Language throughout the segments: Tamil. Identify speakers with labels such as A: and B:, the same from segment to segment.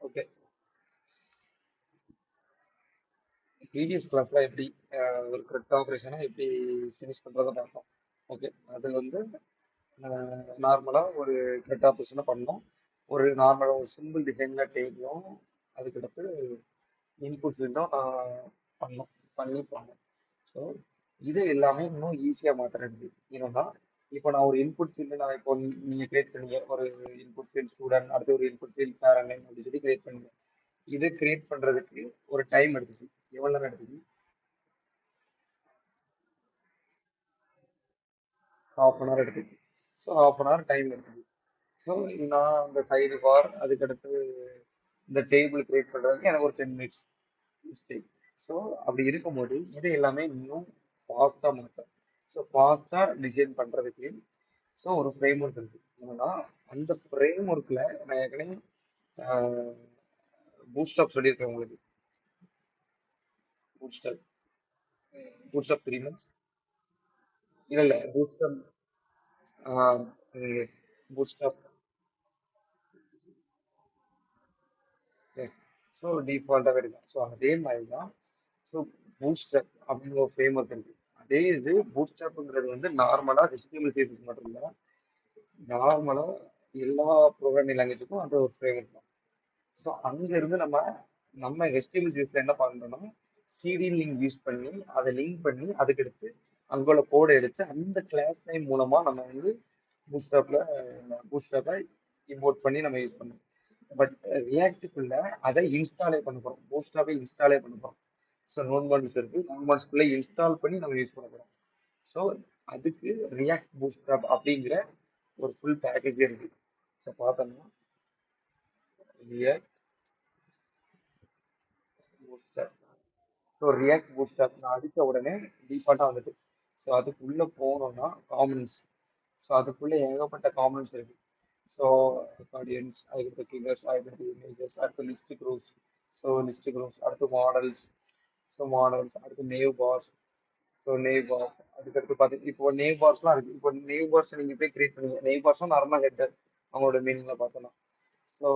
A: ஓகே. ப்ரீவியஸ் கிளாஸ்ல எப்படி ஒரு கிரிப்ட் ஆப்ரேஷனை எப்படி ஃபினிஷ் பண்றதை பார்த்தோம். ஓகே, அது வந்து நார்மலா ஒரு கிரிப்ட் ஆப்ரேஷனை பண்ணோம். ஒரு நார்மலா ஒரு சிம்பிள் டிசைன்ல டேபிளும் அதுக்கடுத்து இன்புட்ஸ் விண்டோ பண்ணோம் பண்ணோம். ஸோ இது எல்லாமே இன்னும் ஈஸியா மாத்துறது என்னன்னா, இப்போ நான் ஒரு இன்புட் ஃபீல்டு நான் இப்போ நீங்க கிரியேட் பண்ணீங்க ஒரு இன்புட் ஃபீல்ட் ஸ்டூடெண்ட், அடுத்து ஒரு இன்புட் ஃபீல்ட் பேரண்ட் அப்படின்னு சொல்லி கிரியேட் பண்ணீங்க. இது கிரியேட் பண்றதுக்கு ஒரு டைம் எடுத்துச்சு. எவ்வளவு நேரம் எடுத்துச்சு? ஹாஃப் அன் ஹவர் எடுத்துச்சு. So half an hour time எடுத்துச்சு. ஸோ நான் அந்த சைடு பார் அதுக்கடுத்து இந்த டேபிள் கிரியேட் பண்றதுக்கு எனக்கு ஒரு 10 மினிட்ஸ் மிஸ்டேக். ஸோ அப்படி இருக்கும்போது இது எல்லாமே இன்னும் ஃபாஸ்டா மாற்றும். ஸோ ஃபாஸ்டா டிசைன் பண்றதுக்கு ஸோ ஒரு ஃப்ரேம் ஒர்க் இருக்கு. என்னன்னா அந்த ஃப்ரேம் ஒர்க்ல நான் ஏற்கனவே பூஸ்டாப் சொல்லியிருக்கேன் உங்களுக்கு. பூஸ்டாப் பூஸ்டாப் தெரியுமா? இல்ல இல்ல பூஸ்டாப். பூஸ்டாப். ஸோ டிஃபால்ட்டாகவே இருக்கும். ஸோ அதே மாதிரி தான். ஸோ பூஸ்டப் அப்படின்னு ஒரு ஃப்ரேம் ஒர்க் இருக்கு. அதே இது பூஸ்டப்ங்கிறது வந்து நார்மலாக HTML CSS மட்டும் இல்லை, நார்மலாக எல்லா ப்ரோக்ராமிங் லாங்குவேஜுக்கும் அந்த ஒரு ஃப்ரேம் ஒர்க் தான். ஸோ அங்கிருந்து நம்ம நம்ம HTML CSS என்ன பண்ணுறோம்னா, சிடி லிங்க் யூஸ் பண்ணி அதை லிங்க் பண்ணி அதுக்கடுத்து அங்குள்ள கோடை எடுத்து அந்த கிளாஸ் நேம் மூலமா நம்ம வந்து பூஸ்டாப்ல பூஸ்டாப்பை இம்போர்ட் பண்ணி நம்ம யூஸ் பண்ணோம். பட் ரியாக்டுக்குள்ள அதை இன்ஸ்டாலே பண்ண போறோம். பூஸ்டாப்பை இன்ஸ்டாலே பண்ண போறோம். ஸோ நோட் மாடல்ஸ் இருக்கு, நோட் மாடல்ஸ்குள்ள இன்ஸ்டால் பண்ணி நம்ம யூஸ் பண்ண போறோம். ஸோ அதுக்கு ரியாக்ட் பூஸ்டாப் அப்படிங்கிற ஒரு ஃபுல் பேக்கேஜே இருக்கு. ஸோ பார்த்தோம்னா ரியாக்ட் பூஸ்டாப். ஸோ ரியாக்ட் பூஸ்டாப் நான் அடித்த உடனே டிஃபால்ட்டாக வந்துட்டு. ஸோ அதுக்குள்ள போனோம்னா காமன்ஸ். ஸோ அதுக்குள்ள ஏகப்பட்ட காமன்ஸ் இருக்கு. ஸோ ஆடியன்ஸ், அதுக்கடுத்து ஃபிகர்ஸ், அதுக்கடுத்து இமேஜஸ், அடுத்து list groups. So list groups அடுத்து மாடல்ஸ். ஸோ மாடல்ஸ் அடுத்து nav bars. So nav bars அதுக்கடுத்து பார்த்து இப்போ நேவ் பாஸ்லாம் இருக்கு. இப்போ நேவ் பாஸ் நீங்கள் போய் கிரியேட் பண்ணுங்க. நேவ் பாஸ்லாம் நார்மலாக ஹெட்டர் அவங்களோட மீனிங்ல பார்த்தோம்னா. So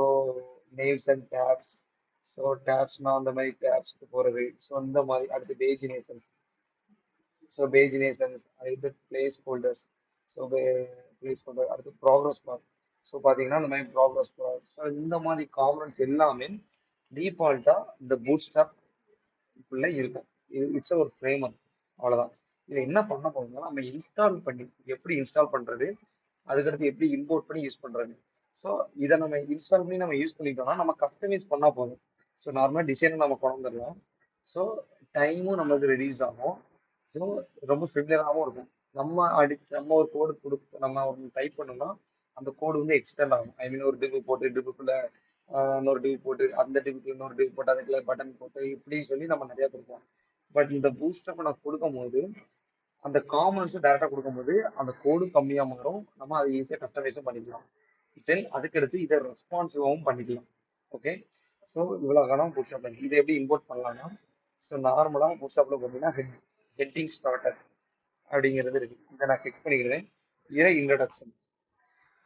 A: navs and tabs. So டேப்ஸ்னா அந்த மாதிரி டேப்ஸ்க்கு போகிறது. ஸோ இந்த மாதிரி அடுத்து பேஜினேஷன்ஸ். ஸோ பேஜினேஷன்ஸ் அடுத்து place holders. So place holder அடுத்து ப்ராக்ரஸ் பார். ஸோ பார்த்தீங்கன்னா இந்த மாதிரி ப்ராக்ரஸ் பார். ஸோ இந்த மாதிரி காம்பனன்ட்ஸ் எல்லாமே டிஃபால்ட்டாக இந்த பூட்ஸ்ட்ராப் உள்ள இருக்கும். இது இட்ஸ் ஒரு ஃப்ரேம். அவ்வளவுதான். இதை என்ன பண்ண போறோம்னா நம்ம இன்ஸ்டால் பண்ணி எப்படி இன்ஸ்டால் பண்றது, அதுக்கடுத்து எப்படி இம்போர்ட் பண்ணி யூஸ் பண்றது. ஸோ இதை நம்ம இன்ஸ்டால் பண்ணி நம்ம யூஸ் பண்ணிட்டோம்னா நம்ம கஸ்டமைஸ் பண்ணா போதும். ஸோ நார்மலாக டிசைனை நம்ம கொண்டு வந்துடலாம். ஸோ டைமும் நம்மளுக்கு ரெடியூஸ் ஆகும். ஸோ ரொம்ப ஃபெமிலியராகவும் இருக்கும். நம்ம ஒரு கோடு கொடுத்து நம்ம ஒரு டைப் பண்ணோம்னா அந்த கோடு வந்து எக்ஸ்டெண்ட் ஆகும். ஐ மீன் ஒரு டிவு போட்டு டிவுக்குள்ள இன்னொரு டிவ் போட்டு அந்த டிவுக்கு இன்னொரு டிவ் போட்டு அதுக்குள்ள பட்டன் போட்டு இப்படி சொல்லி நம்ம நிறைய கொடுப்போம். பட் இந்த பூஸ்டப் நான் கொடுக்கும்போது அந்த காமன்ஸும் டேரக்டா கொடுக்கும்போது அந்த கோடு கம்மியா மாறும். நம்ம அதை ஈஸியாக கஸ்டமைஸும் பண்ணிக்கலாம். தென் அதுக்கடுத்து இதை ரெஸ்பான்சிவாகவும் பண்ணிக்கலாம். ஓகே. ஸோ இவ்வளோ காலம் பூஸ்டப் இதை எப்படி இம்போர்ட் பண்ணலாம்னா, ஸோ நார்மலாக பூஸ்டப்ல பார்த்தீங்கன்னா ஹெட்டிங் ஸ்டார்டர் அப்படிங்கிறது இருக்கு. இதை நான் கிளிக் பண்ணிக்கிறேன். இதை இன்ட்ரடக்ஷன்.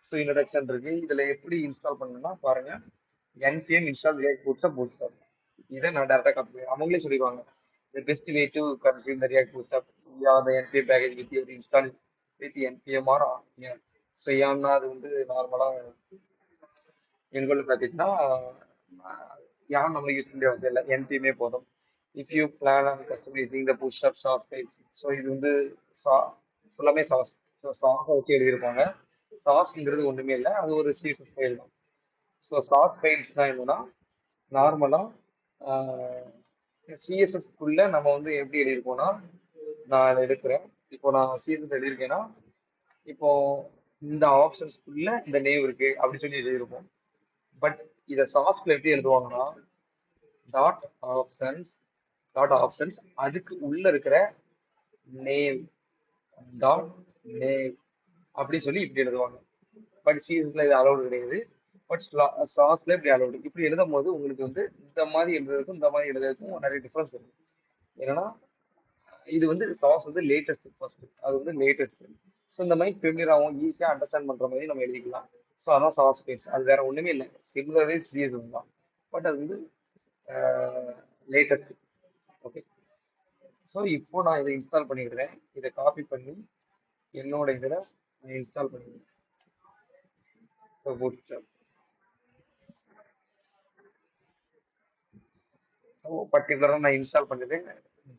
A: ஸோ இன்ட்ரடக்ஷன் இருக்கு. இதில் எப்படி இன்ஸ்டால் பண்ணணும்னா பாருங்க, npm install react bootstrap bootstrap. இதை நான் டேரக்டா காப்பி அவங்களே சொல்லிடுவாங்க. The best way to consume the React Bootstrap, yeah, the npm package with your install with npm or yeah. So ஏன்னா அது வந்து நார்மலா எங்களோட பேக்கேஜ்னா யாரும் நம்ம யூஸ் பண்ண அவசியம் இல்லை, npm போதும். If you plan on customising the bootstrap sauce files. So இது வந்து ஃபுல்லாமே சாஸ். ஸோ சாஸை வச்சு எழுதியிருப்பாங்க. சாஸ்ங்கிறது ஒண்ணுமே இல்லை, அது ஒரு CSS ஃபைல் தான். ஸோ சாஸ் ஃபைல்ஸ்னா என்னன்னா நார்மலா சிஎஸ்எஸ்க்குள்ள நம்ம வந்து எப்படி எழுதியிருக்கோம்னா, நான் அதை எடுக்கிறேன். இப்போ நான் சிஎஸ்எஸ் எழுதியிருக்கேன்னா இப்போ இந்த ஆப்ஷன்ஸ்க்குள்ள இந்த நேம் இருக்கு அப்படி சொல்லி எழுதியிருப்போம். பட் இதை சாஸ்ல எப்படி எழுதுவாங்கன்னா டாட் ஆப்ஷன்ஸ் டாட் ஆப்ஷன்ஸ் அதுக்கு உள்ள இருக்கிற நேம் டாட் நேம் அப்படி சொல்லி இப்படி எழுதுவாங்க. பட் சிஎஸ்எஸ்ல இது அலௌடு கிடையாது. பட் சாஸ்ல இப்படி அலௌடு. இப்படி எழுதும் போது உங்களுக்கு வந்து இந்த மாதிரி எழுதுறதுக்கும் இந்த மாதிரி எழுதுறதுக்கும் நிறைய டிஃபரன்ஸ் இருக்கு. ஏன்னா இது வந்து சாஸ் வந்து லேட்டஸ்ட் ஃபர்ஸ்ட், அது வந்து லேட்டஸ்ட். ஸோ இந்த மாதிரி ஃபெமிலியராகவும் ஈஸியாக அண்டர்ஸ்டாண்ட் பண்ற மாதிரி நம்ம எழுதிக்கலாம். ஸோ அதான் சாஸ் பேஸ், அது வேற ஒண்ணுமே இல்லை. சிமிலரே சிஎஸ்எஸ் தான். பட் அது வந்து லேட்டஸ்ட். ஓகே. ஸோ இப்போ நான் இதை இன்ஸ்டால் பண்ணிடுறேன். இதை காப்பி பண்ணி என்னோட இதில் நான் இன்ஸ்டால் பண்ணிடுறேன். So bootstrap. ஸோ பர்டிகுலராக நான் இன்ஸ்டால் பண்ணிட்டேன்.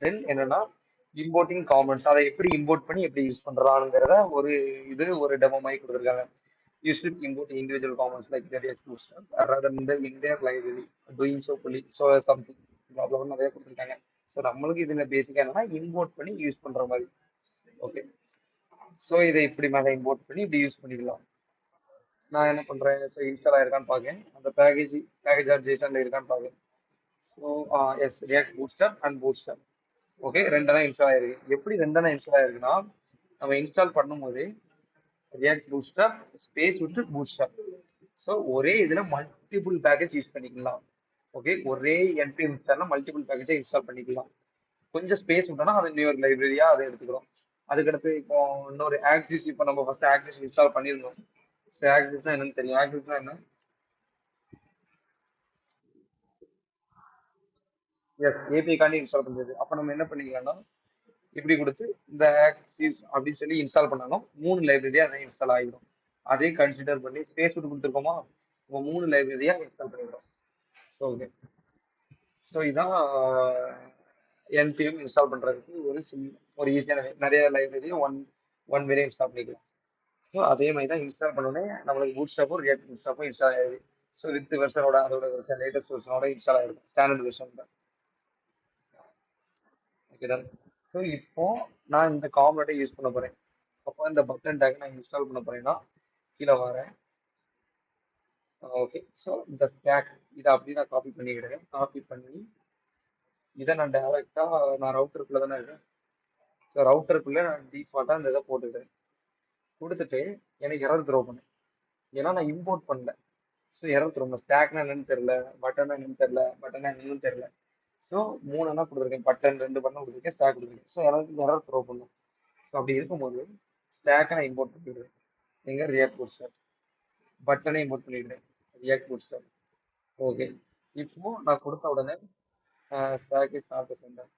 A: தென் என்னன்னா இம்போர்ட்டிங் காமன்ஸ், அதை எப்படி இம்போர்ட் பண்ணி எப்படி யூஸ் பண்றாங்கிறத ஒரு டெமோ மாதிரி கொடுத்துருக்காங்க. You should import individual commons like that X bootstrap rather than the entire library doing so fully so something problem நிறைய கொடுத்துருக்காங்க. ஸோ நம்மளுக்கு இதுல பேசிக்கா என்னன்னா இம்போர்ட் பண்ணி யூஸ் பண்ற மாதிரி. ஓகே. ஸோ இதை இப்படி மேலே இம்போர்ட் பண்ணி இப்படி யூஸ் பண்ணிக்கலாம். நான் என்ன பண்றேன், ஸோ இன்ஸ்டால் ஆயிருக்கான்னு பார்க்கேன், அந்த பேக்கேஜ் ஆர் ஜேசன்ல இருக்கான்னு பார்க்கேன். So yes, react bootstrap and bootstrap. Okay, ரெண்டெல்லாம் இன்ஸ்டால் ஆயிருக்கு. எப்படி ரெண்டெல்லாம் இன்ஸ்டால் ஆயிருக்குன்னா, நம்ம இன்ஸ்டால் பண்ணும்போது ரியாக்ட் பூட்ஸ்ட்ராப் ஸ்பேஸ் விட்டு பூட்ஸ்ட்ராப். ஸோ ஒரே இதுல மல்டிபிள் பேக்கேஜ் யூஸ் பண்ணிக்கலாம். ஓகே, ஒரே npm இன்ஸ்டால்ல மல்டிபிள் பேக்கேஜை இன்ஸ்டால் பண்ணிக்கலாம். கொஞ்சம் ஸ்பேஸ் விட்டோம்னா அது இன்னொரு லைப்ரரியா அதை எடுத்துக்கிறோம். அதுக்கடுத்து இப்போ இன்னொரு ஆக்சிஸ், இப்போ நம்ம ஃபர்ஸ்ட் ஆக்சிஸ் இன்ஸ்டால் பண்ணியிருந்தோம். ஸோ ஆக்சிஸ்னா என்னன்னு தெரியும். ஆக்சிஸ்னா என்ன? எஸ், ஏபிஐ காண்டி இன்ஸ்டால் பண்றது. அப்போ நம்ம என்ன பண்ணிக்கலாம்னா இப்படி கொடுத்து இந்த ஆக்சிஸ் அப்படின்னு சொல்லி இன்ஸ்டால் பண்ணாலும் 3 லைப்ரரியா அதை இன்ஸ்டால் ஆகிடும். அதே கன்சிடர் பண்ணி ஸ்பேஸ் விட்டு கொடுத்துருக்கோமா, இப்போ 3 லைப்ரரியா இன்ஸ்டால் பண்ணிடுறோம். ஓகே. ஸோ இதான் என்பிஎம் இன்ஸ்டால் பண்றதுக்கு ஒரு ஈஸியான வே. நிறைய லைப்ரரியும் ஒன் வேலே இன்ஸ்டால் பண்ணிக்கலாம். ஸோ அதே மாதிரி தான் இன்ஸ்டால் பண்ணோடனே நம்மளுக்கு பூட்ஸ்ட்ராப்பும் ரியாக்ட் பூட்ஸ்ட்ராப்பும் இன்ஸ்டால் ஆயிடுது. ஸோ வித் வெர்ஷனோட அதோட லேட்டஸ்ட் வெர்ஷனோட இன்ஸ்டால் ஆயிடும், ஸ்டாண்டர்ட் வெர்ஷன் தான். ஓகே தான். ஸோ இப்போ நான் இந்த காமெண்ட்டை யூஸ் பண்ண போறேன். அப்போ இந்த பட்டன் டேக் நான் இன்ஸ்டால் பண்ண போறேன்னா கீழே வரேன். ஓகே. ஸோ இந்த ஸ்டாக் இதை அப்படியே நான் காப்பி பண்ணிக்கிடுறேன். காப்பி பண்ணி இதை நான் டைரக்டா நான் ரவுட்டருக்குள்ள தானே இருக்கேன். ஸோ ரவுட்டருக்குள்ள நான் டிஃபால்ட்டா இந்த இதை போட்டுக்கிறேன். கொடுத்துட்டு எனக்கு எரர் த்ரோ பண்ணேன், ஏன்னா நான் இம்போர்ட் பண்ணல. ஸோ எரர் த்ரோ பண்ண ஸ்டாக்னா என்னன்னு தெரியல, பட்டன்னா என்னன்னு தெரியல, பட்டனா என்னன்னு தெரியல. ஸோ 3 என்ன கொடுத்துருக்கேன், பட்டன் 2 பட்டன் கொடுத்துருக்கேன், ஸ்டாக் கொடுத்துருக்கேன். ஸோ எனக்கு எரர் த்ரோ பண்ணும். ஸோ அப்படி இருக்கும்போது ஸ்டாக்கை நான் இம்போர்ட் பண்ணிடுறேன். எங்க ரியாக்ட் பூட்ஸ்ட்ராப். பட்டனை இம்போர்ட் பண்ணிடுறேன், ரியாக்ட் பூட்ஸ்ட்ராப். ஓகே. இப்போ நான் கொடுத்த உடனே stack is not centre.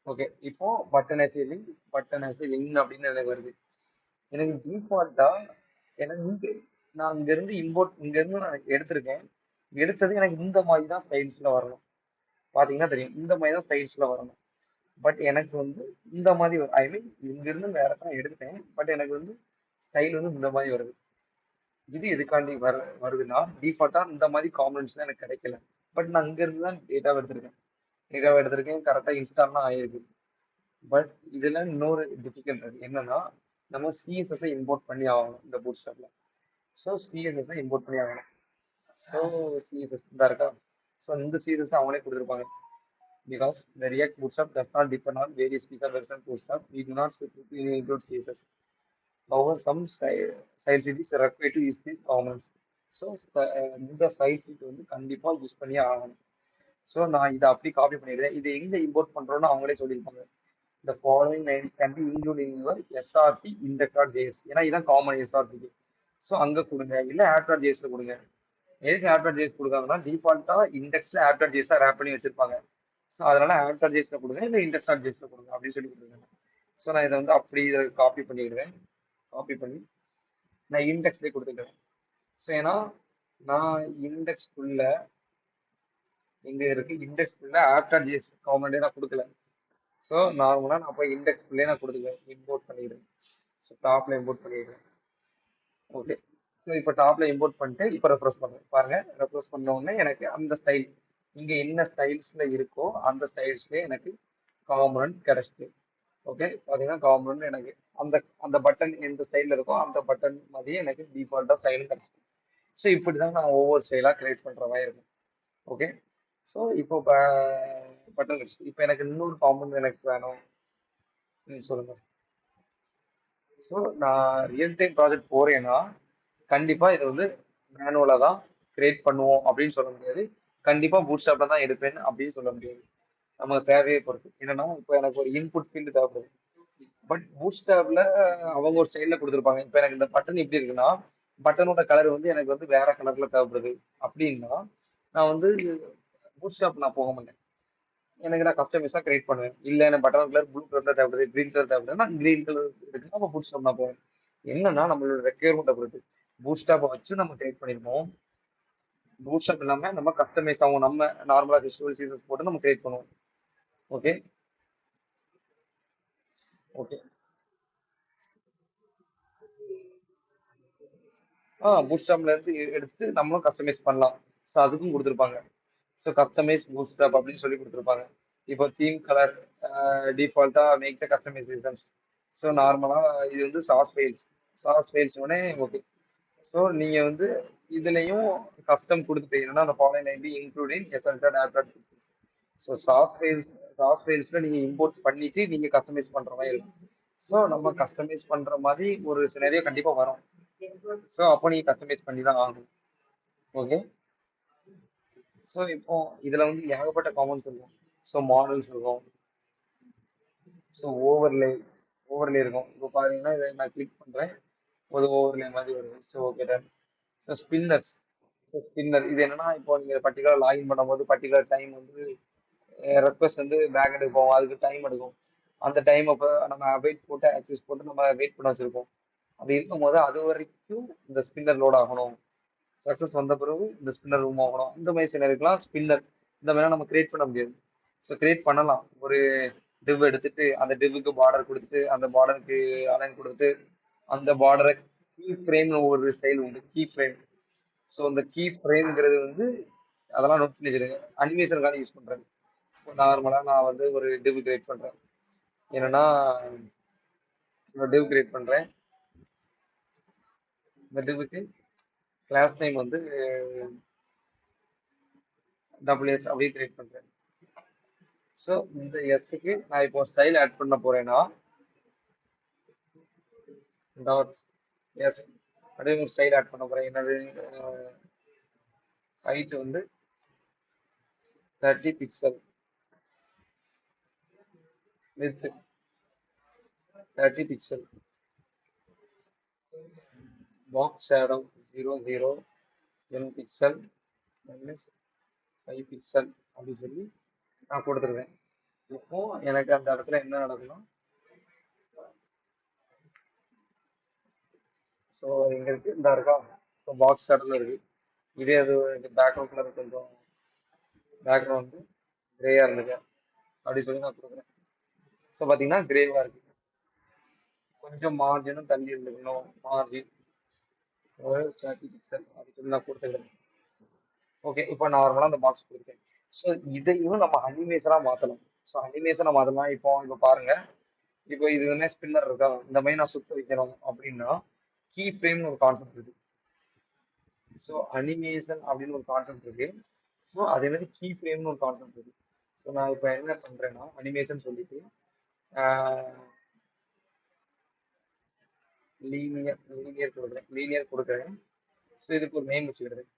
A: Okay. இப்போ பட்டன் ஆஸ் லிங்க் அப்படின்னு எனக்கு வருது. எனக்கு டிஃபால்ட்டா எனக்கு நான் இங்க இருந்து நான் எடுத்திருக்கேன். எடுத்தது எனக்கு இந்த மாதிரி தான் ஸ்டைல்ஸ்ல வரணும். பாத்தீங்கன்னா தெரியும், இந்த மாதிரி தான் ஸ்டைல்ஸ்ல வரணும். பட் எனக்கு வந்து இந்த மாதிரி ஐ மீன் இங்க இருந்து வேற தான் எடுத்தேன், பட் எனக்கு வந்து ஸ்டைல் வந்து இந்த மாதிரி வருது. இது எதுக்காண்டி வருதுன்னா டிஃபால்ட்டா இந்த மாதிரி காம்பனன்ட்ஸ் எனக்கு கிடைக்கல. பட் நான் அங்க இருந்து தான் டேட்டாவை எடுத்திருக்கேன், கரெக்டா இன்ஸ்டால்லாம் ஆயிருக்கு. பட் இதுல இன்னொரு டிஃபிகல்ட் இருக்கு. என்னன்னா நம்ம சிஎஸ்எஸ் இம்போர்ட் பண்ணி ஆகணும் இந்த பூட்ஸ்ட்ராப்ல. ஸோ சிஎஸ்எஸ் இம்போர்ட் பண்ணி ஆகணும். ஸோ சிஎஸ்எஸ் தான் இருக்கா. ஸோ இந்த சிஎஸ்எஸ் அவங்களே கொடுத்துருப்பாங்க. Because the React Bootstrap does not depend on various piece of version Bootstrap, we do not include CSS. However, some side sheet is required to use these comments. So இந்த சைட் ஷீட் வந்து கண்டிப்பா யூஸ் பண்ணி ஆகணும். ஸோ நான் இதை அப்படி காப்பி பண்ணிடுறேன். இதை எங்க இம்போர்ட் பண்றோம்னு அவங்களே சொல்லியிருப்பாங்க. The following lines can be included in your SRC index.js. ஏன்னா இதான் காமன் எஸ்ஆர்சிக்கு. ஸோ அங்க கொடுங்க, இல்ல app.jsல கொடுங்க. எதுக்கு app.js கொடுக்காங்கன்னா டிஃபால்ட்டா இண்டெக்ஸ்ல app.js ரேப் பண்ணி வச்சிருப்பாங்க. ஸோ அதனால app.jsல கொடுங்க, இல்லை index.jsல கொடுங்க அப்படின்னு சொல்லி கொடுத்துருக்காங்க. ஸோ நான் இதை வந்து அப்படி இதை காப்பி பண்ணிடுவேன். காப்பி பண்ணி நான் இண்டெக்ஸ்லேயே கொடுத்துக்கிறேன். ஸோ ஏன்னா நான் இண்டெக்ஸ்க்குள்ள எங்க இருக்கு, இண்டெக்ஸ்க்குள்ள app.js காமெண்டே நான் கொடுக்கல. ஸோ நார்மலாக நான் போய் இண்டெக்ஸ்க்குள்ளே நான் கொடுத்துக்கிறேன், இம்போர்ட் பண்ணிடுறேன். ஸோ டாப்ல இம்போர்ட் பண்ணிடுறேன். ஓகே. ஸோ இப்போ டாப்ல இம்போர்ட் பண்ணிட்டு இப்போ ரெஃப்ரெஷ் பண்ணுறேன். பாருங்க, ரெஃப்ரெஷ் பண்ண உடனே எனக்கு அந்த ஸ்டைல் இங்க என்ன ஸ்டைல்ஸ்ல இருக்கோ அந்த ஸ்டைல்ஸ்லேயே எனக்கு காம்பனன்ட் கிடைச்சிது. ஓகே. பார்த்தீங்கன்னா காம்பனன்ட் எனக்கு அந்த அந்த பட்டன் எந்த ஸ்டைலில் இருக்கோ அந்த பட்டன் மாதிரியே எனக்கு டிஃபால்ட்டாக ஸ்டைலும் கிடைச்சிது. ஸோ இப்படி தான் நான் ஒவ்வொரு ஸ்டைலாக கிரியேட் பண்ணுற மாதிரி இருக்கும். ஓகே. ஸோ இப்போ பட்டன் கிடைச்சிது. இப்போ எனக்கு இன்னொரு காம்பனன்ட் எனக்கு வேணும், சொல்லுங்க. ஸோ நான் ரியல் டைம் ப்ராஜெக்ட் போறேன்னா கண்டிப்பா இதை வந்து மேனுவலா தான் கிரியேட் பண்ணுவோம் அப்படின்னு சொல்ல முடியாது. கண்டிப்பா பூட்ஸ்ட்ராப்ல தான் எடுப்பேன் அப்படின்னு சொல்ல முடியாது. நமக்கு தேவையை பொறுத்து. என்னன்னா இப்போ எனக்கு ஒரு இன்புட் ஃபீல்டு தேவைப்படுது. பட் பூட்ஸ்ட்ராப்ல அவங்க ஒரு ஸ்டைல்ல கொடுத்துருப்பாங்க. இப்போ எனக்கு இந்த பட்டன் எப்படி இருக்குன்னா பட்டனோட கலர் வந்து எனக்கு வந்து வேற கலர்ல தேவைப்படுது அப்படின்னா நான் வந்து பூட்ஸ்ட்ராப் நான் போக மாட்டேன். எனக்கு நான் கஸ்டமைஸா கிரியேட் பண்ணுவேன். இல்ல எனக்கு பட்டன் கலர் ப்ளூ கலர் தான் தேவைப்படுது, கிரீன் கலர் தேவைப்படுதுன்னா கிரீன் கலர் இருக்குன்னா அப்ப பூட்ஸ்ட்ராப் நான் போவேன். என்னன்னா நம்மளோட ரெக்யர்மெண்ட்டை பொறுத்து பூட்ஸ்ட்ராப்பை வச்சு நம்ம கிரியேட் பண்ணிருப்போம். பூட்ஸ்ட்ராப் இல்லாம நம்ம கஸ்டமைஸ் ஆகும். நம்ம நார்மலா விசுவல் சீசஸ் போட்டு நம்ம கிரியேட் பண்ணுவோம். Okay okay. பூட்ஸ்ட்ராப்ல இருந்து எடுத்து நம்மளும் கஸ்டமைஸ் பண்ணலாம். ஸோ அதுக்கும் கொடுத்துருப்பாங்க. ஸோ கஸ்டமைஸ் பூட்ஸ்ட்ராப் அப்படின்னு சொல்லி கொடுத்துருப்பாங்க. இப்போ தீம் கலர் டிஃபால்ட்டா மேக் த கஸ்டமைசேஷன்ஸ். ஸோ நார்மலா இது வந்து சாஸ் ஃபைல்ஸ் உடனே ஓகே. ஸோ நீங்க வந்து இதுலயும் கஸ்டம் கொடுத்துட்டு என்னன்னா அந்த ஃபாலோயிங் ஐடி இன்க்ளூடிங் எஸ்எல்டட் ஆப்டாட் பிசிஸ். ஸோ சாஸ் ஃபைல்ஸ்ல நீங்க இம்போர்ட் பண்ணிட்டு நீங்க கஸ்டமைஸ் பண்ற மாதிரி இருக்கும். ஸோ நம்ம கஸ்டமைஸ் பண்ற மாதிரி ஒரு சினரியோ கண்டிப்பா வரும். ஸோ அப்போ நீங்க கஸ்டமைஸ் பண்ணி தான் ஆகணும். ஓகே. ஸோ இப்போ இதுல வந்து ஏகப்பட்ட காமன்ஸ் இருக்கும். ஸோ மாடல்ஸ் இருக்கும். ஸோ ஓவர்லே இருக்கும். இப்போ பாத்தீங்கன்னா இதை நான் கிளிக் பண்றேன். ஒரு ஓவர்லே மாதிரி வருது. So okay done. So spinner இது என்னன்னா இப்போ நீங்க பர்டிகுலர் லாகின் பண்ணும்போது பர்டிகுலர் டைம் வந்து ரெக்வஸ்ட் வந்து பேக் எடுக்கும். அதுக்கு டைம் எடுக்கும். அந்த டைம் அப்போ நம்ம வெயிட் போட்டு ஆக்சஸ் போட்டு நம்ம வெயிட் பண்ண வச்சிருப்போம். அப்படி இருக்கும்போது அது வரைக்கும் இந்த ஸ்பின்னர் லோட் ஆகணும். சக்ஸஸ் வந்த பிறகு இந்த ஸ்பின்னர் ரூம் ஆகணும். இந்த மாதிரி சிலருக்குலாம் ஸ்பின்னர் இந்த மாதிரி நம்ம கிரியேட் பண்ண முடியாது. ஸோ கிரியேட் பண்ணலாம். ஒரு டிவ் எடுத்துட்டு அந்த டிவ்வுக்கு பார்டர் கொடுத்துட்டு அந்த பார்டருக்கு அலைன் கொடுத்துட்டு அந்த பார்டரை கீ ஃப்ரேம்னு ஒரு ஸ்டைல் உண்டு. Key frame. ஸோ அந்த கீ ஃப்ரேம்ங்கிறது வந்து அதெல்லாம் நோட் பண்ணி வச்சிருங்க. அனிமேஷனுக்காக யூஸ் பண்றேன். நார்மலா நான் வந்து ஒரு டிவ் கிரியேட் பண்றேன். என்னன்னா டிவ் கிரியேட் பண்றேன். இந்த டிவ்வுக்கு கிளாஸ் நேம் வந்து WS அப்படியே கிரியேட் பண்றேன். ஸோ இந்த எஸ்ஸுக்கு நான் இப்போ ஸ்டைல் ஆட் பண்ண போறேன்னா டாட் எஸ் அப்படியே ஒரு ஸ்டைல் ஆட் பண்ண போறேன். என்னது ஹைட் வந்து 30 pixel with 30 pixel box shadow 00 10 pixel minus 5 pixel அப்படி சொல்லி நான் கொடுத்துருக்கேன். இப்போ எனக்கு அந்த இடத்துல என்ன நடக்குன்னா ஸோ இங்க இருக்கு இந்த இருக்கா. ஸோ பாக்ஸ் ஷேடோல இருக்கு. இதே அது பேக்ரவுண்ட் கலர் கொஞ்சம் பேக்ரவுண்ட் வந்து கிரேயா இருந்துச்சு அப்படி சொல்லி நான் கொடுக்குறேன். ஸோ பார்த்தீங்கன்னா கிரேவா இருக்கு. கொஞ்சம் மார்ஜினும் தள்ளி இருந்துக்கணும். மார்ஜின் ஒரு 30 பிக்சல் அப்படி சொல்லி நான் கொடுத்துக்கிறேன். ஓகே. இப்போ நார்மலா அந்த பாக்ஸ் கொடுத்துருக்கேன். ஸோ இதையும் நம்ம அனிமேஷனா மாத்தலாம். ஸோ அனிமேஷனா மாத்தலாம். இப்போ பாருங்க. இப்போ இது வந்து ஸ்பின்னர் இருக்கா. இந்த மாதிரி நான் சுத்த வைக்கணும் அப்படின்னா கீ ஃப்ரேம்னு ஒரு கான்செப்ட் இருக்கு. ஸோ அனிமேஷன் அப்படின்னு ஒரு கான்செப்ட் இருக்கு. ஸோ அதே மாதிரி கீ ஃப்ரேம்னு ஒரு கான்செப்ட் இருக்கு. ஸோ நான் இப்போ என்ன பண்றேன்னா அனிமேஷன் சொல்லிட்டு லீனியர் கொடுக்குறேன். ஸோ இதுக்கு ஒரு நேம் வச்சுக்கிடுறேன்.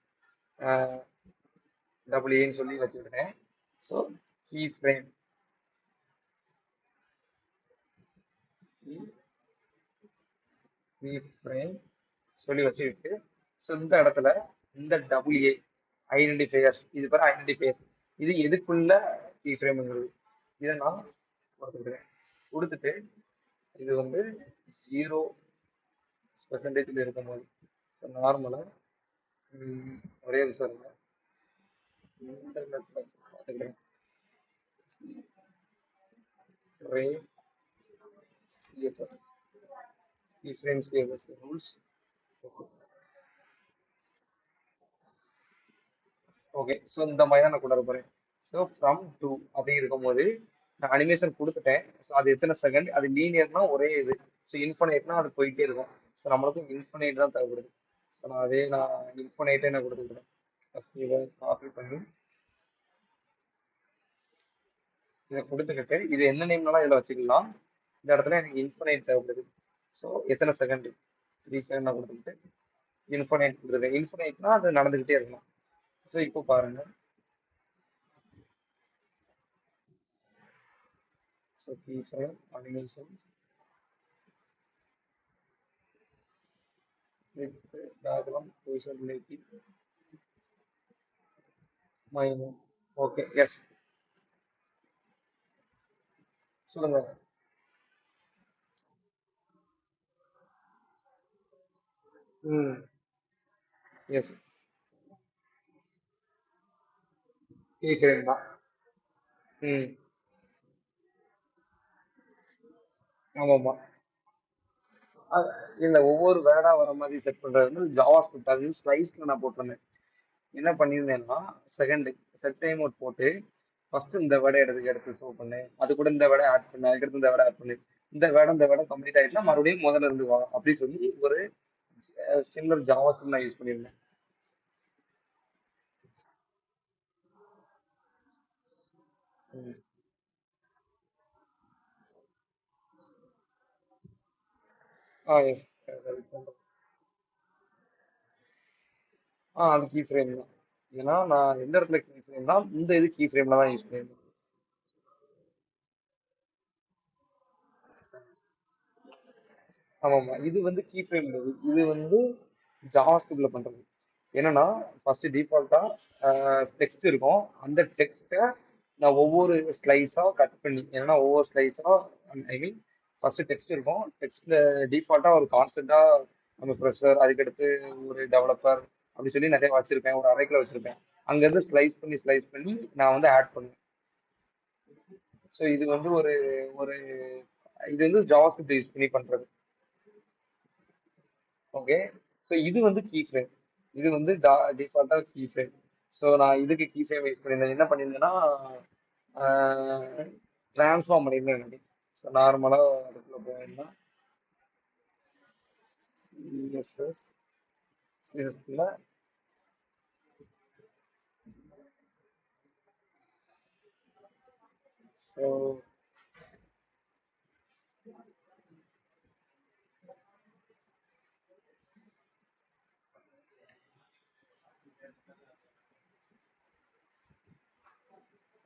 A: டபுள்யூன்னு சொல்லி வச்சுக்கிடுறேன். So key frame key key frame சொல்லி வச்சுக்கிட்டு ஸோ இந்த இடத்துல இந்த டபுள்யூஏ ஐடென்டிஃபையர்ஸ் இது பேர் ஐடென்டிஃபையர்ஸ். இது எதுக்குள்ள கீ ஃப்ரேம்ங்கிறது இதை நான் கொடுத்துக்கிறேன். கொடுத்துட்டு இது வந்து 0% இருக்கும்போது நார்மலா ஒரே விஷயம் இருங்க. இன்டர்நெட்ல பார்த்துக்கிறேன். Frame CSS key frame CSS rules. Okay. So இந்த மாதிரி தான் நான் கொண்டு வர போறேன். ஸோ ஃப்ரம் டு அப்படி இருக்கும்போது நான் அனிமேஷன் கொடுத்துட்டேன். ஸோ அது எத்தனை செகண்ட் அது லீனியர்னா ஒரே இது. ஸோ இன்ஃபனைட்னா அது போயிட்டே இருக்கும். ஸோ நம்மளுக்கும் இன்ஃபனைட் தான் தேவைப்படுது. ஸோ நான் இன்ஃபனைட்டே நான் கொடுத்துக்கிறேன். ஃபர்ஸ்ட் இதை காப்பி பண்ணி இதை கொடுத்துக்கிட்டு இது என்ன நேம்னாலும் இதில் வச்சுக்கலாம். இந்த இடத்துல எனக்கு இன்ஃபனைட் தேவைப்படுது. ஸோ எத்தனை செகண்ட் 3 செகண்ட் நான் கொடுத்துக்கிட்டு இன்ஃபனைட் கொடுத்துருக்கேன். இன்ஃபனைட்னா அது நடந்துகிட்டே இருக்கணும். ஸோ இப்போ பாருங்க. So keyframe animations with background positionality மைனஸ். Okay, yes. சொல்லுங்க. ம். எஸ். கீ ஃப்ரேம் தான். ம். ஆமாமா. அ இல்ல, ஒவ்வொரு வேர்டா வர மாதிரி செட் பண்றது வந்து ஜாவா ஸ்கிரிப்ட். அது ஸ்லைஸ்ல நான் போட்டிருந்தேன். என்ன பண்ணியிருந்தேன்னா, செகண்ட் செட் டைம் அவுட் போட்டு ஃபர்ஸ்ட் இந்த வேர்டை எடுத்து ஷோ பண்ணு, அது கூட இந்த வேர்டை ஆட் பண்ணு, அதுக்கடுத்து இந்த வேர்டை ஆட் பண்ணு, இந்த வேர்டை கம்ப்ளீட் ஆயிடுச்சுன்னா மறுபடியும் முதல்ல இருந்து வா அப்படி சொல்லி ஒரு சிமிலர் ஜாவா ஸ்கிரிப்ட் நான் யூஸ் பண்ணியிருந்தேன். ம். எஸ். அது கீ ஃப்ரேம் தான். ஏன்னா நான் எந்த இடத்துல கீ ஃப்ரேம் தான் இந்த இது கீ ஃப்ரேம்ல தான் யூஸ் பண்ணியிருந்தேன். ஆமாமா, இது வந்து கீ ஃப்ரேம். இது வந்து ஜாவாஸ்கிரிப்ட்ல பண்றது. என்னன்னா, ஃபர்ஸ்ட் டிஃபால்ட்டா டெக்ஸ்ட் இருக்கும். அந்த டெக்ஸ்ட்டை நான் ஒவ்வொரு ஸ்லைஸா கட் பண்ணி, ஏன்னா ஒவ்வொரு ஸ்லைஸா, ஐ மீன் ஃபர்ஸ்ட் டெக்ஸ்ட் இருக்கும். டெக்ஸ்ட்ல டிஃபால்ட்டா ஒரு கான்ஸ்டன்டா நம்ம ஃப்ரெஷர், அதுக்கடுத்து ஒரு டெவலப்பர் அப்படி சொல்லி நிறைய வச்சிருப்பேன். ஒரு அரைக்குள்ள வச்சிருப்பேன். அங்கிருந்து ஸ்லைஸ் பண்ணி நான் வந்து ஆட் பண்ணுவேன். ஸோ இது வந்து ஒரு ஒரு இது வந்து ஜாவாஸ்கிரிப்ட் யூஸ் பண்ணி பண்றது. ஓகே. ஸோ இது வந்து கீ ஃப்ரேம். இது வந்து டிஃபால்ட்டா கீ ஃப்ரேம். ஸோ நான் இதுக்கு கீ ஃப்ரேம் யூஸ் பண்ணியிருந்தேன். என்ன பண்ணியிருந்தேன்னா, ட்ரான்ஸ்ஃபார்ம் பண்ணியிருந்தேன் எனக்கு. ஸோ நார்மலாக அதுக்குள்ள போயிருந்தா சிஎஸ்எஸ் சிஎஸ்குள்ள. ஸோ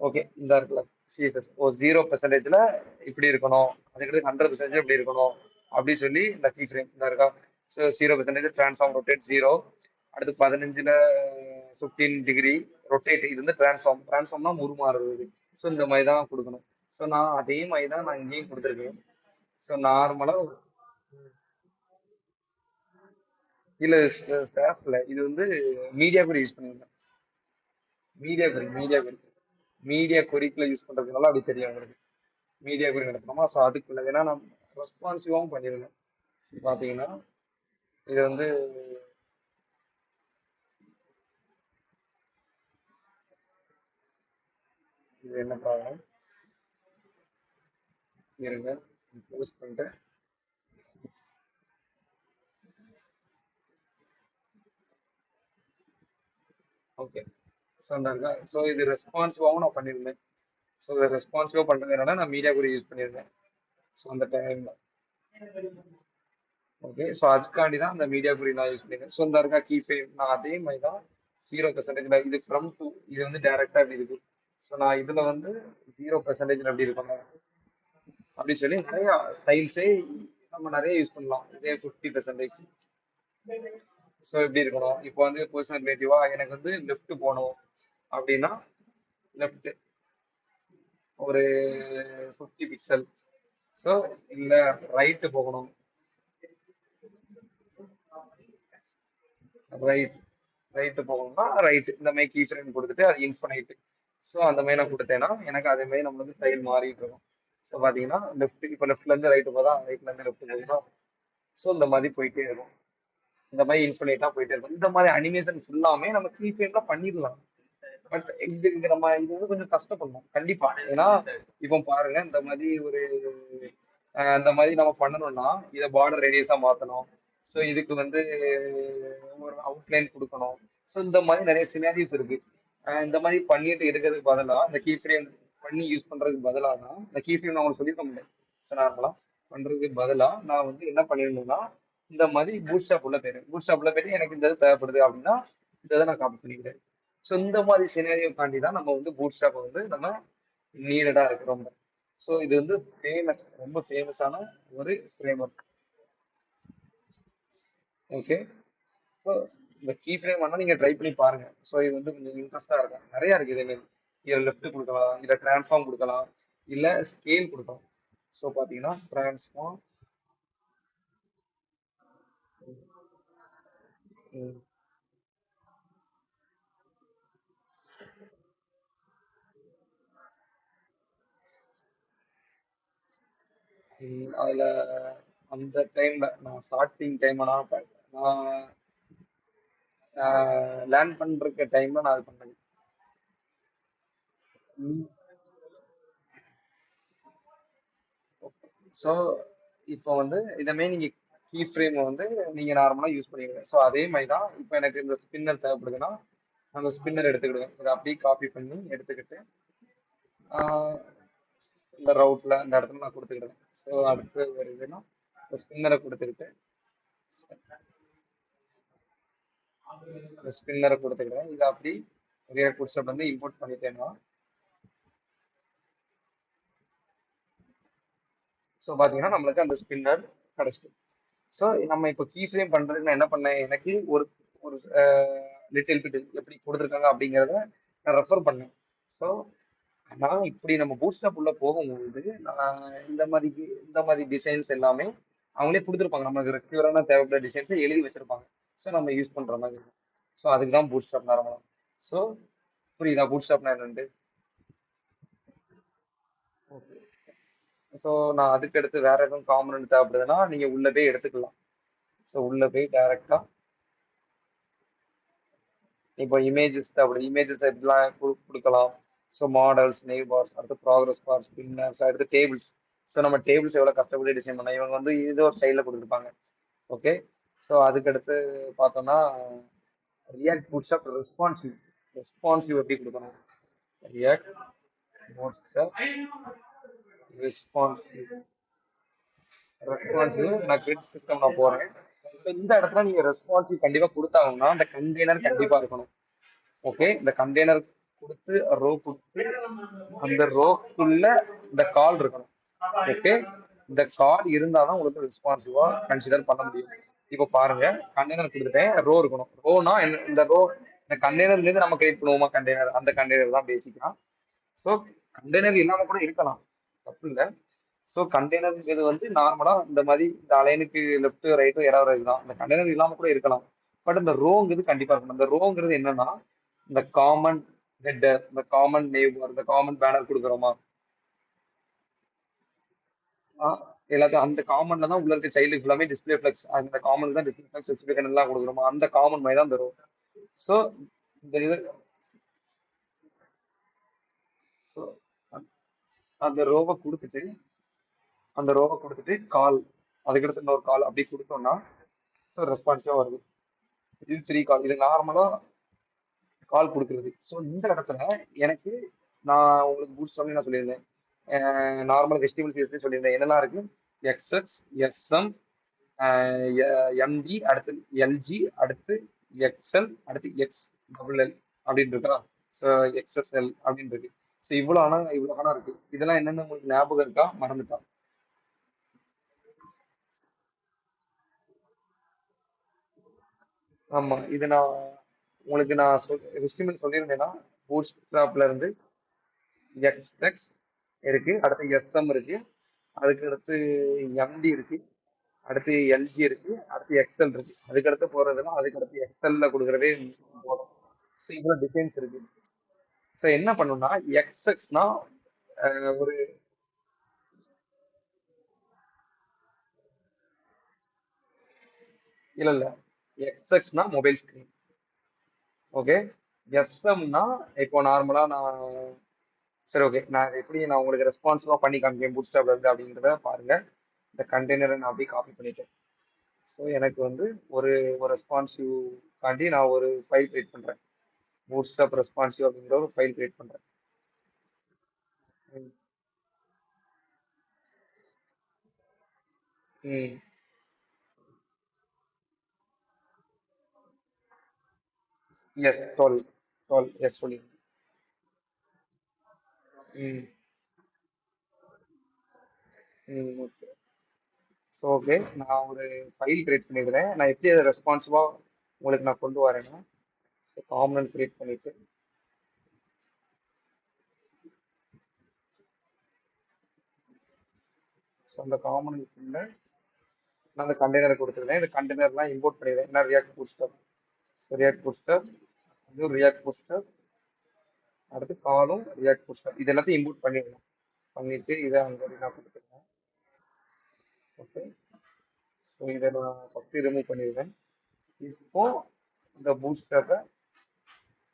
A: ஓகே, இந்த இருக்குல்ல சிஎஸ்எஸ் ஓ 0%ல இப்படி இருக்கணும், அதுக்கடுத்து 100% இப்படி இருக்கணும் அப்படி சொல்லி இந்த கீ ஃப்ரேம் இந்த இருக்கா. ஸோ 0% ட்ரான்ஸ்ஃபார்ம் ரொட்டேட் 0, அடுத்து 15ல 15 டிகிரி ரொட்டேட். இது வந்து ட்ரான்ஸ்ஃபார்ம்னா உருமாறுறது. ஸோ இந்த மாதிரி தான் கொடுக்கணும். ஸோ நான் அதே மாதிரி தான் நான் இங்கேயும் கொடுத்துருக்கேன். ஸோ நார்மலா இல்ல, ஸ்டாஷ்ல இது வந்து மீடியா கூட யூஸ் பண்ணிருந்தேன். மீடியா குறி மீடியா குறிக்குள்ள யூஸ் பண்றதுனால அப்படி தெரியும் உங்களுக்கு. மீடியா குறி நடத்தணுமா, ஸோ அதுக்குள்ள ஏன்னா நான் ரெஸ்பான்சிவாகவும் பண்ணியிருந்தேன். பாத்தீங்கன்னா இது வந்து இது என்ன ப்ராப்ளம் இருங்க, யூஸ் பண்ணிட்டு. ஓகே. ஸோ அந்த ஸோ இது ரெஸ்பான்சிவாகவும் நான் பண்ணியிருந்தேன். ஸோ இதை ரெஸ்பான்சிவாக பண்றதுனால நான் மீடியா குறி யூஸ் பண்ணியிருந்தேன். ஸோ அந்த டைம்ல. ஓகே. ஸோ அதுக்காண்டி தான் அந்த மீடியா குறி நான் யூஸ் பண்ணியிருக்கேன். ஸோ இந்த இருக்கா கீ ஃப்ரேம், நான் அதே மாதிரி தான் 0% இது ஃப்ரம் டு, இது வந்து டைரக்டா இப்படி இருக்கு. ஸோ நான் இதுல வந்து 0% அப்படி இருக்கணும் அப்படி சொல்லி நிறைய ஸ்டைல்ஸே நம்ம நிறைய யூஸ் பண்ணலாம். இதே 50%. ஸோ எப்படி இருக்கணும், இப்போ வந்து பர்சனல் ரிலேட்டிவா எனக்கு வந்து லெஃப்ட் போகணும் அப்படின்னா லெஃப்ட் ஒரு 50 பிக்சல். ஸோ இல்ல ரைட்டு போகணும், ரைட் ரைட்டு போகணும்னா ரைட். இந்த மாதிரி கீ ஃப்ரேம் கொடுத்துட்டு அது இன்ஃபனைட். ஸோ அந்த மாதிரி நான் கொடுத்தேன்னா எனக்கு அதே மாதிரி நம்மளுக்கு ஸ்டைல் மாறிட்டு இருக்கும். ஸோ பார்த்தீங்கன்னா லெஃப்ட், இப்போ லெஃப்ட்ல இருந்து ரைட்டு போதா, ரைட்ல இருந்து லெஃப்ட் போகுதா. ஸோ இந்த மாதிரி போயிட்டே இருக்கும். இந்த மாதிரி இன்ஃபினிட்டா போயிட்டே இருக்கும். இந்த மாதிரி அனிமேஷன் ஃபுல்லாமே நம்ம கீ ஃப்ரேம்ல பண்ணிடலாம். பட் இது நம்ம இது வந்து கொஞ்சம் கஷ்டப்படணும் கண்டிப்பா. ஏன்னா இப்போ பாருங்க, இந்த மாதிரி ஒரு இந்த மாதிரி நம்ம பண்ணணும்னா இதை பார்டர் ரேடியஸா மாத்தணும். ஸோ இதுக்கு வந்து ஒரு அவுட்லைன் கொடுக்கணும். ஸோ இந்த மாதிரி நிறைய சினாரியோஸ் இருக்கு. இந்த மாதிரி பண்ணிட்டு இருக்கிறதுக்கு பதிலா இந்த கீ ஃப்ரேம் பண்ணி யூஸ் பண்றதுக்கு பதிலா தான் இந்த கீ ஃப்ரேம் நான் உங்களுக்கு சொல்லியிருக்க முடியும். ஸோ நார்மலா பண்றதுக்கு பதிலா நான் வந்து என்ன பண்ணிருந்தேன்னா, இந்த மாதிரி பூட் ஸ்டாப்ல போயிட்டு எனக்கு இந்த இது தேவைப்படுது அப்படின்னா இந்த இதை நான் காப்பி பண்ணிக்கிறேன். ஸோ இந்த மாதிரி சினாரியோக்காண்டி தான் நம்ம வந்து பூட் ஸ்டாப் வந்து நம்ம நீடடா இருக்கு ரொம்ப. ஸோ இது வந்து ரொம்ப ஃபேமஸான ஒரு ஃப்ரேம் ஒர்க். ஓகே. இந்த கீ ஃப்ரேம் வேணா நீங்க ட்ரை பண்ணி பாருங்க. ஸோ இது வந்து கொஞ்சம் இன்ட்ரெஸ்டா இருக்கும். நிறைய இருக்கு இதே மாதிரி. இதுல லெஃப்ட் கொடுக்கலாம், இல்ல டிரான்ஸ்ஃபார்ம் கொடுக்கலாம், இல்ல ஸ்கேல் கொடுக்கலாம். ஸோ பாத்தீங்கன்னா டிரான்ஸ்ஃபார்ம். அதுல அந்த டைம்ல நான் ஸ்டார்டிங் டைம் நான் லேர்ன் பண்ற டைம்ல நான் அது பண்ணேன். ஸோ இப்போ வந்து இதமே நீங்க கீ ஃப்ரேம் வந்து நீங்க நார்மலா யூஸ் பண்ணுவீங்க. ஸோ அதே மாதிரி தான் இப்போ எனக்கு இந்த ஸ்பின்னர் தேவைப்படுதுன்னா அந்த ஸ்பின்னர் எடுத்துக்கிடுவேன். இதை அப்படியே காப்பி பண்ணி எடுத்துக்கிட்டு ஆஹ் இந்த ரவுட்ல இந்த இடத்துல நான் கொடுத்துக்கிடுவேன். ஸோ அடுத்து ஒரு இதுன்னா இந்த ஸ்பின்னரை கொடுத்துக்கிட்டு இந்த ஸ்பின்னரை கொடுத்துக்கிடுவேன். இதை அப்படி ரியாக்ட் பூட்ஸ்ட்ராப் வந்து இம்போர்ட் பண்ணிட்டேன்னா ஸோ பார்த்தீங்கன்னா நம்மளுக்கு அந்த ஸ்பின்னர் கிடைச்சிட்டு. ஸோ நம்ம இப்போ கீ ஃப்ரேம் பண்றதுக்கு நான் என்ன பண்ணேன், எனக்கு ஒரு ஒரு லிட்டில் பிட் எப்படி கொடுத்துருக்காங்க அப்படிங்கிறத நான் ரெஃபர் பண்ணேன். ஸோ நான் இப்படி நம்ம பூஸ்டப் உள்ள போகும்போது நான் இந்த மாதிரி டிசைன்ஸ் எல்லாமே அவங்களே கொடுத்துருப்பாங்க. நமக்கு ரெக்யூரான தேவைப்பட்ட டிசைன்ஸை எழுதி வச்சிருப்பாங்க. ஸோ நம்ம யூஸ் பண்ற மாதிரி இருக்கும். ஸோ அதுக்கு தான் பூட்ஸ்ட்ராப் நார்மலா. ஸோ புரியுதா பூட்ஸ்ட்ராப்னா என்னன்னு? ஓகே. ஸோ நான் அதுக்கு அடுத்து வேற எதுவும் காம்பனன்ட் தேவைப்படுதுன்னா நீங்க உள்ள போய் எடுத்துக்கலாம். ஸோ உள்ள போய் டைரக்டா இப்போ இமேஜஸ் தேவைப்படுது, இமேஜஸ் எப்படிலாம் கொடுக்கலாம். ஸோ மாடல்ஸ், நெய் பார்ஸ், அடுத்து ப்ராக்ரஸ் பார்ஸ், பின்னர்ஸ், அடுத்து டேபிள்ஸ். ஸோ நம்ம டேபிள்ஸ் எவ்வளோ கஷ்டப்பட்டு டிசைன் பண்ணோம், இவங்க வந்து ஏதோ ஒரு ஸ்டைலில் கொடுத்துருப்பாங்க. ஓகே. ஸோ அதுக்கடுத்து பார்த்தோம்னா ரியாக்ட் புஷ்அப் ரெஸ்பான்சிவ். ரெஸ்பான்சிவ் எப்படி கொடுக்கணும், ரியாக்ட் புஷ்அப் ரெஸ்பான்சிவ். ரெஸ்பான்சிவ் நான் கிரிட் சிஸ்டம் நான் போறேன். ஸோ இந்த இடத்துல நீங்க ரெஸ்பான்சிவ் கண்டிப்பா கொடுத்தாங்கன்னா அந்த கண்டெய்னர் கண்டிப்பா இருக்கணும். ஓகே. இந்த கண்டெய்னர் கொடுத்து ரோ கொடுத்து அந்த ரோக்குள்ள இந்த கால் இருக்கணும். ஓகே. இந்த கால் இருந்தாதான் உங்களுக்கு ரெஸ்பான்சிவா கன்சிடர் பண்ண முடியும். இப்போ பாருங்க, கண்டெய்னர் கொடுத்துட்டேன், ரோ இருக்கணும். ரோனா இந்த ரோ இந்த கண்டெய்னர்ல இருந்து நம்ம கிரியேட் பண்ணுவோமா கண்டெய்னர், அந்த கண்டெய்னர் தான் பேசிக்கா. ஸோ கண்டெய்னர் இல்லாம கூட இருக்கலாம், தப்பு இல்லை. ஸோ கண்டெய்னருங்கிறது வந்து நார்மலா இந்த மாதிரி இந்த அலைனுக்கு லெஃப்ட் ரைட்டும் ஏதாவது தான், இந்த கண்டெய்னர் இல்லாம கூட இருக்கலாம். பட் இந்த ரோங்கிறது கண்டிப்பா இருக்கணும். இந்த ரோங்கிறது என்னன்னா இந்த காமன் ஹெட்டர், இந்த காமன் நேம், இந்த காமன் பேனர் கொடுக்குறோமா, எல்லாத்தையும் அந்த காமன்ல தான் உள்ள இருக்க சைல்டு ஃபுல்லாமே டிஸ்பிளே ஃபிளக்ஸ், அந்த காமன் தான் டிஸ்பிளே ஃபிளக்ஸ் ஸ்பெசிஃபிகேஷன் எல்லாம் கொடுக்குறோமா, அந்த காமன் மாதிரி தான் தரும். ஸோ இந்த இது ஸோ அந்த ரோவை கொடுத்துட்டு கால், அதுக்கடுத்து இன்னொரு கால் அப்படி கொடுத்தோம்னா ஸோ ரெஸ்பான்சிவா வருது. இது 3 கால், இது நார்மலா கால் கொடுக்குறது. ஸோ இந்த இடத்துல எனக்கு நான் உங்களுக்கு பூஸ்ட் பண்ணி நான் சொல்லியிருந்தேன், நார்மல் HTML CSS சொல்லியிருந்தேன் என்னெல்லாம் இருக்கு, எக்ஸ்எக்ஸ், எஸ்எம், எம்ஜி, அடுத்து எல்ஜி, அடுத்து எக்ஸ்எல், அடுத்து XLL அப்படின்னு இருக்கா. ஸோ XSL அப்படின்னு இருக்கு. ஸோ இவ்வளோ இருக்கு. இதெல்லாம் என்னென்ன உங்களுக்கு ஞாபகம் இருக்கா, மறந்துட்டா? ஆமா, இது நான் உங்களுக்கு நான் HTML சொல்லியிருந்தேன்னா பூட்ஸ்ட்ராப்ல இருந்து எக்ஸ்எக்ஸ் இருக்கு, அடுத்து எஸ்எம் இருக்கு, அதுக்கு அடுத்து எம்டி இருக்கு, அடுத்து எல்ஜி இருக்கு, அடுத்து எக்ஸ்எல் இருக்கு. அதுக்கடுத்து போறதுன்னா அதுக்கடுத்து எக்ஸ்எல்ல கொடுக்குறதே போதும். ஸோ இவ்வளோ டிசைன்ஸ் இருக்கு. ஸோ என்ன பண்ணணும்னா எக்ஸ்எக்ஸ்னா ஒரு இல்ல இல்ல, எக்ஸ்எக்ஸ்னா மொபைல் ஸ்கிரீன். ஓகே. எஸ்எம்னா இப்போ நார்மலா நான் சரி ஓகே, நான் எப்படி நான் உங்களுக்கு ரெஸ்பான்சிவா பண்ணி காமிக்கேன் பூட்ஸ்ட்ராப்ல இருந்து அப்படிங்கிறத பாருங்க. இந்த கண்டெய்னரை நான் அப்படியே காப்பி பண்ணிட்டேன். ஸோ எனக்கு வந்து ஒரு ஒரு ரெஸ்பான்சிவ் காண்டி நான் ஒரு ஃபைல் கிரியேட் பண்றேன். பூட்ஸ்ட்ராப் ரெஸ்பான்சிவ் அப்படிங்கிற ஒரு ஃபைல் கிரியேட் பண்றேன். ம். எஸ் 12, 12 எஸ் சொல்லி. ம். ம். ஓகே. ஸோ ஓகே, நான் ஒரு ஃபைல் கிரியேட் பண்ணிடுறேன். நான் எப்படி அதை ரெஸ்பான்சிவா உங்களுக்கு நான் கொண்டு வரேன்னா காம்பனன்ட் கிரியேட் பண்ணிட்டு ஸோ அந்த காம்பனன்ட்ல நான் அந்த கண்டெய்னரை கொடுத்துருக்கேன். இந்த கண்டெய்னர்லாம் இம்போர்ட் பண்ணிடுறேன். என்ன react booster. So react booster, இது ரியாக்ட் பூஸ்டர், அடுத்து காலும் ரியாக்ட் பூஸ்டர், இது எல்லாத்தையும் இம்போர்ட் பண்ணிடணும். பண்ணிட்டு இதை அங்கே நான் கொடுத்துருக்கேன். ஓகே, ஸோ இதை நான் ஃபஸ்ட்டு ரிமூவ் பண்ணிடுவேன். இப்போ இந்த பூஸ்டரை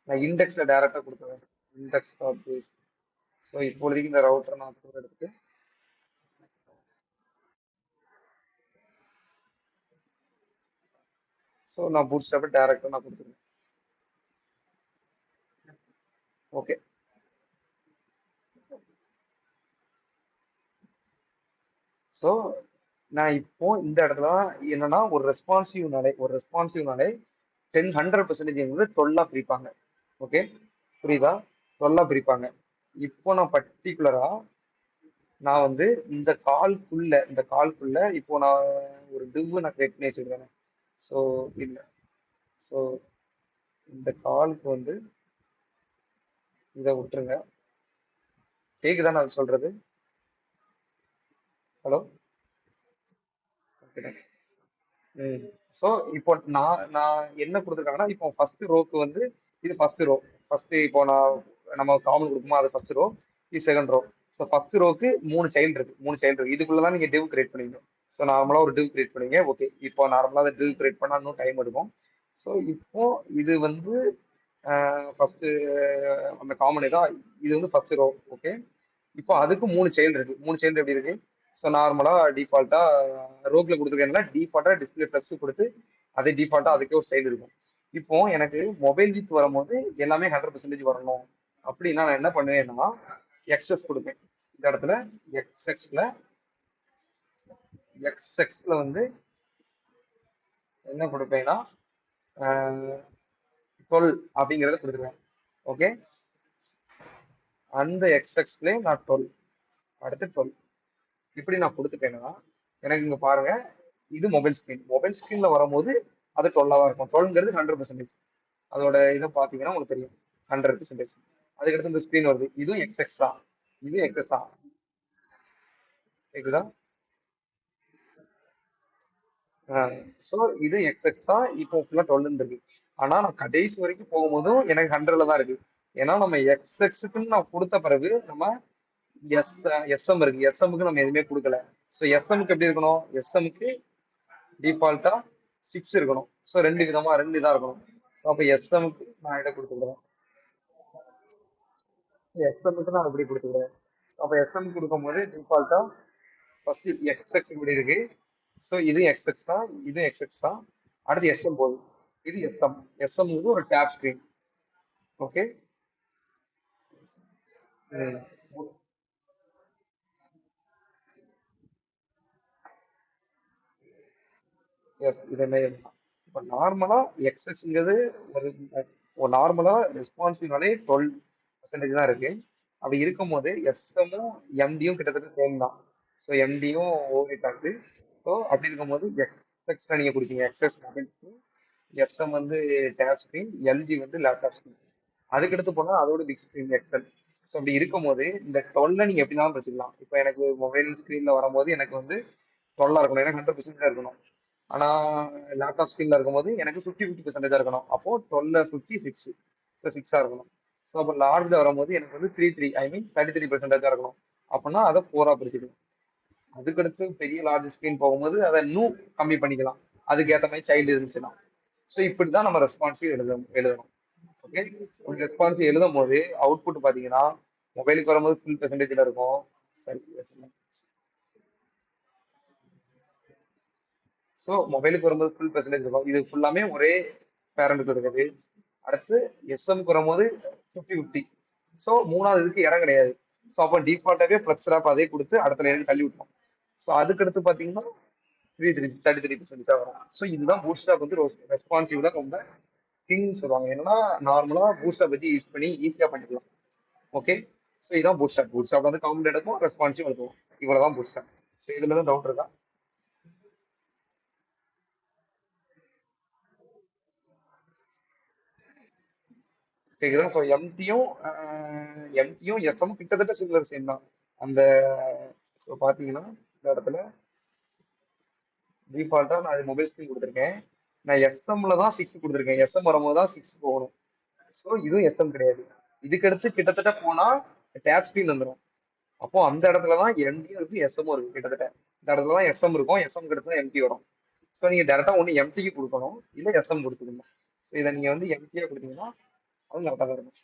A: நான் இண்டெக்ஸில் டைரெக்டாக கொடுத்துருவேன். Index dot ஜேஸ். ஸோ இப்போதைக்கு இந்த ரவுட்டரை நான் கூட எடுத்துட்டு ஸோ நான் பூஸ்டரை டைரெக்டாக நான் கொடுத்துருவேன். ஓகே, ஸோ நான் இப்போ இந்த இடத்துல என்னன்னா ஒரு ரெஸ்பான்சிவ்னாலே 100% வந்து 12 பிரிப்பாங்க. ஓகே, புரியுதா? 12 பிரிப்பாங்க. இப்போ நான் பர்டிகுலரா நான் வந்து இந்த கால்குள்ள இப்போ நான் ஒரு டிவ் நான் கிரியேட் பண்ணி வச்சிருக்கேன். ஸோ இல்லை, ஸோ இந்த காலுக்கு வந்து இதை விட்டுருங்க. கேக்குதா நான் சொல்றது? Hello, okay. ஸோ இப்போ நான் நான் என்ன கொடுத்துருக்காங்கன்னா இப்போ ஃபர்ஸ்ட் ரோக்கு வந்து இது ஃபர்ஸ்ட் ரோ. ஃபர்ஸ்ட் இப்போ நம்ம காமன் கொடுக்குமா அது ஃபர்ஸ்ட் ரோ, இது செகண்ட் ரோ. ஸோ ஃபர்ஸ்ட் ரோக்கு 3 சைல்டு இருக்கு. இதுக்குள்ளதான் நீங்க டிவ் கிரியேட் பண்ணீங்க. ஸோ நார்மலா ஒரு டிவ் கிரியேட் பண்ணீங்க. ஓகே, இப்போ நார்மலா அந்த டிவ் கிரியேட் பண்ணா இன்னும் டைம் எடுக்கும். ஸோ இப்போ இது வந்து ஃபர்ஸ்ட் அந்த காமன் தான். இது வந்து ஃபர்ஸ்ட் ரோ. ஓகே, இப்போ அதுக்கு 3 சைல்டு எப்படி இருக்கு? ஸோ நார்மலா டிஃபால்ட்டா ரோக்ல கொடுத்துருக்கேன்னா டிஃபால்ட்டா டிஸ்பிளே ஃபிளக்ஸ் கொடுத்து அதே டிஃபால்ட்டா அதுக்கே ஒரு ஸ்டைல் இருக்கும். இப்போ எனக்கு மொபைல் ஜித் வரும்போது எல்லாமே 100% வரணும் அப்படின்னா நான் என்ன பண்ணுவேன்னா எக்ஸஸ் கொடுப்பேன். இந்த இடத்துல எக்ஸ்எக்ஸ்ல எக்ஸ்எக்ஸ்ல வந்து என்ன கொடுப்பேன்னா 12 அப்படிங்கிறத கொடுத்துருவேன். ஓகே, அந்த எக்ஸ்எக்ஸ்ல நான் 12 அடுத்து 12 இப்படி நான் கொடுத்துட்டேன்னா எனக்கு இங்க பாருங்க, இது மொபைல் ஸ்கிரீன்ல வரும்போது அது 12 தான் இருக்கும். 12ங்கிறது 100%. அதோட இதை பார்த்தீங்கன்னா உங்களுக்கு தெரியும் 100%. அதுக்கடுத்து இந்த ஸ்கிரீன் வருது, இதுவும் எக்ஸ்எக்ஸ் தான். இதுவும் எக்ஸ்எஸ் தான். கேக்குதா? ஸோ இது எக்ஸ்எக்ஸ் தான். இப்போ ஃபுல்லா 12 இருக்கு. ஆனா நான் கடைசி வரைக்கும் போகும்போதும் எனக்கு 100ல தான் இருக்கு. ஏன்னா நம்ம எக்ஸ்எக்ஸுக்குன்னு நான் கொடுத்த பிறகு நம்ம எஸ் எஸ்எம் இருக்கு. எஸ்எம்க்கு நம்ம எதுவுமே கொடுக்கல. ஸோ எஸ்எம்க்கு எப்படி இருக்கணும்? எஸ்எம்க்கு டிஃபால்ட்டா 6 இருக்கணும். ஸோ ரெண்டு இதா இருக்கணும். ஸோ அப்போ எஸ்எம்க்கு நான் இதை கொடுத்துக்கிறேன். எஸ்எம்க்கு நான் எப்படி கொடுத்துக்கிறேன்? அப்போ எஸ்எம் கொடுக்கும்போது டிஃபால்ட்டா ஃபர்ஸ்ட் எக்ஸ்எக்ஸ் இப்படி இருக்கு. ஸோ இது எக்ஸ்எக்ஸ் தான், இது எக்ஸ்எக்ஸ் தான். அடுத்து எஸ்எம் போகுது, இது எஸ்எம். எஸ்எம் ஒரு டேப் ஸ்கிரீன். ஓகே, எஸ் இதே இப்போ நார்மலா எக்ஸஸ்ங்கிறது ஒரு நார்மலா ரெஸ்பான்சிவ்னாலே 12% தான் இருக்கு. அப்படி இருக்கும்போது எஸ்எம்மும் எம்டியும் கிட்டத்தட்ட சேம் தான். ஸோ எம்டியும் ஓவர்ஹெட் ஆகுது. ஸோ அப்படி இருக்கும்போது எக்ஸ்எக்ஸ்ல நீங்க கொடுத்தீங்க எக்ஸ்எஸ் மொபைல் ஸ்க்ரீன், எஸ்எம் வந்து டேப் ஸ்க்ரீன், எல்ஜி வந்து லேப்டாப் ஸ்க்ரீன். அதுக்கடுத்து போனா அதோட பிக் ஸ்க்ரீன் எக்ஸல். ஸோ அப்படி இருக்கும்போது இந்த 12 நீங்க எப்படினாலும் வச்சுக்கலாம். இப்போ எனக்கு மொபைல் ஸ்க்ரீன்ல வரும்போது எனக்கு வந்து 12 இருக்கணும், எனக்கு 100% இருக்கணும். ஆனா லேப்டாப் ஸ்கிரீன்ல இருக்கும்போது எனக்கு 50-50% இருக்கணும். அப்போ 12 56 6 இருக்கணும். ஸோ அப்போ லார்ஜ்ல வரும்போது எனக்கு வந்து 33% இருக்கணும். அப்படின்னா அதை 4 பிரிச்சுக்கணும். அதுக்கடுத்து பெரிய லார்ஜ் ஸ்கிரீன் போகும்போது அதை இன்னும் கம்மி பண்ணிக்கலாம், அதுக்கு ஏற்ற மாதிரி சைல்டு இருந்துச்சுன்னா. ஸோ இப்படிதான் நம்ம ரெஸ்பான்சிவ் எழுதணும். ஓகே, ரெஸ்பான்சிவ் எழுதும் போது அவுட்புட் பாத்தீங்கன்னா மொபைலுக்கு வரும்போது ஃபுல் பெர்சன்டேஜ்ல இருக்கும். சரி, ஸோ மொபைலுக்கு வரும்போது ஃபுல் பெர்சன்டேஜ் இருக்கும். இது ஃபுல்லாமே ஒரே பேரண்ட்டுக்கு இருக்குது. அடுத்து எஸ்எம்க்கு வரும்போது 50-50. ஸோ மூணாவது இதுக்கு இடம் கிடையாது. ஸோ அப்போ டிஃபால்ட்டாகவே ஃப்ளெக்ஸ் ரேப் அதே கொடுத்து அடுத்த லைனுக்கு தள்ளி விட்டோம். ஸோ அதுக்கடுத்து பார்த்தீங்கன்னா 33% வரும். ஸோ இதுதான் பூஸ்டாப் வந்து ரெஸ்பான்சிவ் தான் ரொம்ப திங்னு சொல்லுவாங்க. என்னன்னா நார்மலா பூஸ்டாப் வச்சு யூஸ் பண்ணி ஈஸியாக பண்ணிக்கலாம். ஓகே, ஸோ இதுதான் பூஸ்டாப் வந்து கவுண்ட் எடுக்கும், ரெஸ்பான்சிவ் எடுக்கும். இவ்வளவுதான் பூஸ்டாப். ஸோ இதுல தான் டவுட் இருக்கா? கேக்குதா? ஸோ எம்டியும் எஸ்எம் கிட்டத்தட்ட சிமிலர் சேம் தான். அந்த ஸோ பார்த்தீங்கன்னா இந்த இடத்துல டிஃபால்ட்டா நான் அது மொபைல் ஸ்க்ரீன் கொடுத்துருக்கேன். நான் எஸ்எம்ல தான் 6 கொடுத்துருக்கேன். எஸ்எம் வரும்போது தான் 6 போகணும். ஸோ இதுவும் எஸ்எம் கிடையாது. இதுக்கடுத்து கிட்டத்தட்ட போனா டேப் ஸ்க்ரீன் வந்துடும். அப்போ அந்த இடத்துல தான் எம்டியும் இருக்கு எஸ்எம்மும் இருக்கு கிட்டத்தட்ட. இந்த இடத்துல தான் எஸ்எம் இருக்கும். எஸ்எம் கிட்ட தான் எம்டி வரும். ஸோ நீங்க டேரக்டா ஒன்று எம்டிக்கு கொடுக்கணும், இல்லை எஸ்எம் கொடுத்துக்கணும். ஸோ இதை நீங்க வந்து எம்டியா கொடுத்தீங்கன்னா அது கரெக்டாக தான் இருக்கும்.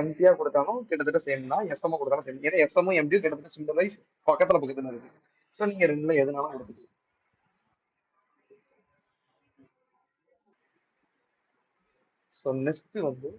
A: எம்டியா கொடுத்தாலும் கிட்டத்தட்ட சேம் தான், எஸ்எம் கொடுத்தாலும் சேம். ஏன்னா எஸ்எம்மும் எம்டியும் கிட்டத்தட்ட சிம்பிளைஸ் பக்கத்துல பக்கத்துல இருக்கு. ஸோ நீங்க ரெண்டுல எதுனாலும் கொடுத்துக்கலாம். ஸோ நெக்ஸ்ட் வந்து